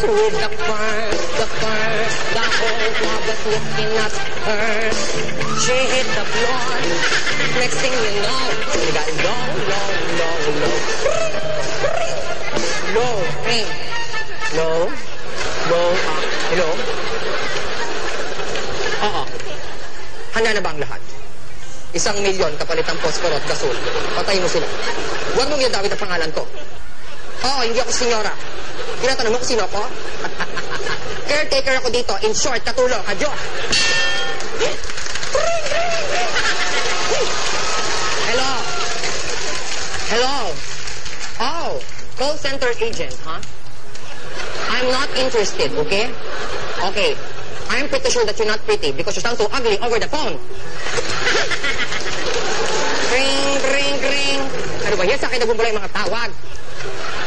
with the fur, the whole club was looking at her. She hit the floor, next thing you know, she got low. Hello? Oo. Handa na ba ang lahat? 1,000,000 kapalit ang posporo at gasol. Patayin mo sila. Huwag mong yadawit ang pangalan ko. Oo, hindi ako senyora. Tinatanong mo kung sino ako? Caretaker ako dito. In short, katulong. Adyo. Hello? Oh, call center agent, huh? I'm not interested, okay? Okay. I'm pretty sure that you're not pretty because you sound so ugly over the phone. Ring. Ano ba yan? Sa akin nagbubula yung mga tawag.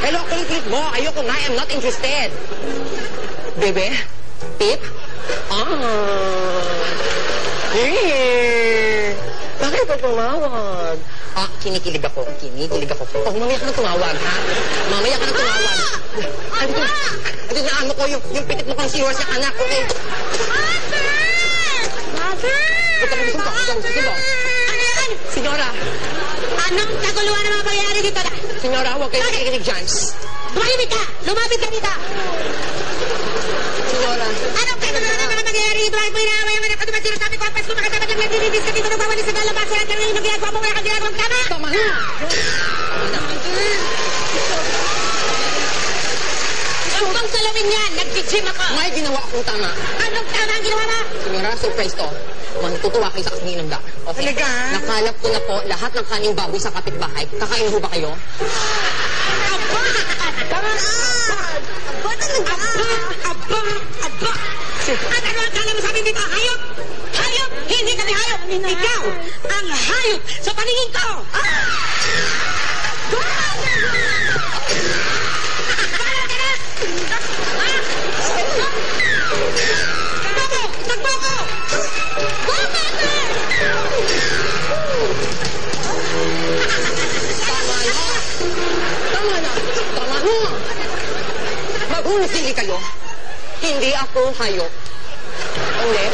Hello, click mo. Ayoko nga. I'm not interested. Bebe? Tip? Bakit ka tumawag? Kinikilig ako. Oh, mamaya ka na tumawag, ha? Mamaya ka na tumawag. Ito na ano ko, yung pitit mo kang siwar sa anak, okay? Mother! Gusto mo? Senyora! Anong kaguluhan na mga pangyayari dito na? Senyora, huwag kayo nakikinig dyan. Lumapit ka! Lumapit ka dito! Senyora! Anong kaguluhan na mga pangyayari dito? Ay, pinahawayaman ako naman sinasabi ko ang pas kumakasabat ang nagbibibis ka dito nagwawalis sa dalabas sa lahat ng ginagawa mo, wala kang ginagawang tama! Tama na! Huwag bang salamin yan! Nag-gym ako! May ginawa akong tama. Anong tama ang ginawa mo? Senyora, surprise to. Matutuwa kayo sa aking inanda. Okay? Talaga? Nakalap ko na po lahat ng kaning baboy sa kapitbahay. Kakain ho ba kayo? Aba! Tama na! Aba talaga! Aba! At ano ang kala mo sa amin dito? Hayop! Hayop! Hindi kami hayop! Ikaw ang hayop sa paningin ko! Tama na! Maghuli kayo. Hindi ako hayop. Hindi.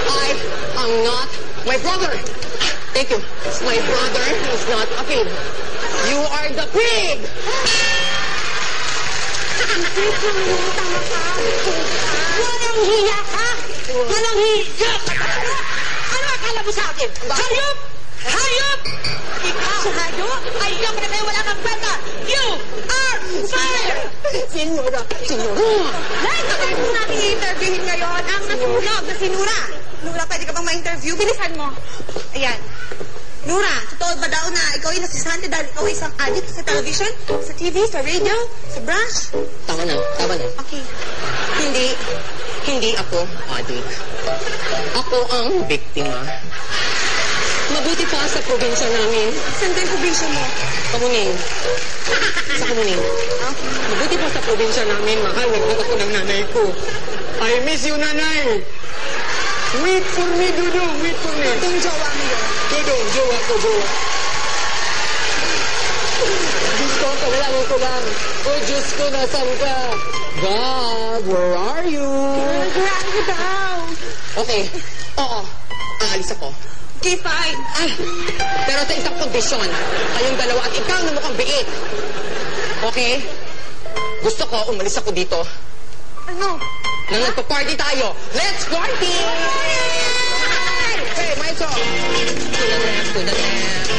I am not my brother. Thank you. My brother is not a pig. You are the pig! Tama ka. Walang hiya ka! Walang hiya ka! Ano akala mo sa akin? Hayop! Hayop! Ikaw, hayop? Hayop na kayo, wala kang kwenta! You are fired! Senyora! Dahil sa tayo natin i-interviewin ngayon ang nasunog na si Nura. Nura, pwede ka bang ma-interview? Bilisan mo. Ayan. Nura, totoo ba daw na ikaw ay nasisante dahil ikaw ay isang addict sa television, sa TV, sa radio, sa brush? Tama na. Okay. Hindi ako addict. Ako ang biktima. Mabuti pa sa probinsya namin. Saan ba yung probinsya mo? Kamuning. Sa Kamuning. Okay. Mabuti pa sa probinsya namin, mahal. Nagbukas ako ng nanay ko. I miss you, nanay! Wait for me, Dudong. Wait for me. Itong jowa mo yun. Dudong, jowa ko. Diyos ko, kawalan ko lang. Oh, Diyos ko, nasan ka? God, where are you? Naguraan ko daw. Okay. Oo. Aalis ako. Okay, fine. Pero sa isang kondisyon, kayong dalawa at ikaw na mukhang biit. Okay? Gusto ko, umalis ako dito. Ano? Nang nagpa-party tayo. Let's party! Hey, my song! To the left, to the left.